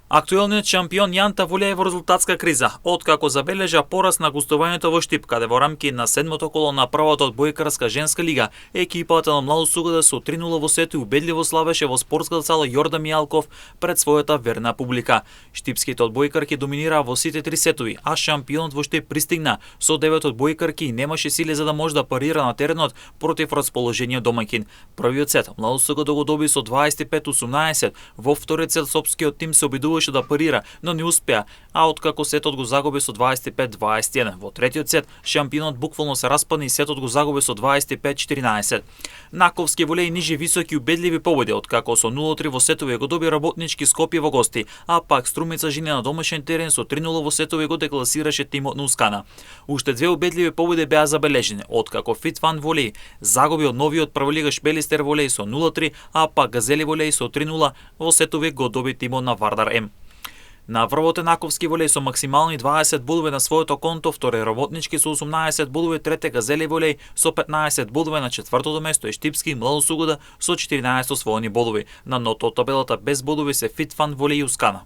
Актуелниот шампион Јанта Волеј во резултатска криза, откако забележа пораст на гостувањето во Штип, каде во рамки на седмото коло на првата одбојкарска женска лига, екипата на Младост Сугода со 3:0 во сето убедливо славеше во спортската сала Јордан Мијалков пред својата верна публика. Штипските одбојкарки доминираа во сите три сетови, а шампионот во Штип пристигна со 9 одбојкарки и немаше силе за да може да парира на теренот против расположениот домаќин. Првиот сет Младост Сугода го доби со 25-18, во вториот сет сопскиот тим се обидуваше да парира, но не успеа, а откако сетот го загуби со 25-21. Во третиот сет шампионот буквално се распадна и сетот го загуби со 25-14. Наковски волеј нижи високи убедливи победи, откако со 0-3 во сетови го доби Работнички Скопје во гости, а пак Струмица жени на домашен терен со 3:0 во сетови го декласираше тимот на Ускана. Уште две убедливи победи беа забележени, откако Фитфан волеј загуби од новиот прволигаш Белистер волеј со 0-3, а пак Газели волеј со 3:0 во сетови го доби тимот на Вардар М. На врвот е Наковски волеј со максимални 20 бодови на своето конто, втори Работнички со 18 бодови, трете Газели волеј со 15 бодови, на четвртото место е Штипски Младост Сугода со 14 освоени бодови. На ното од табелата без бодови се Фитфан волеј и Ускана.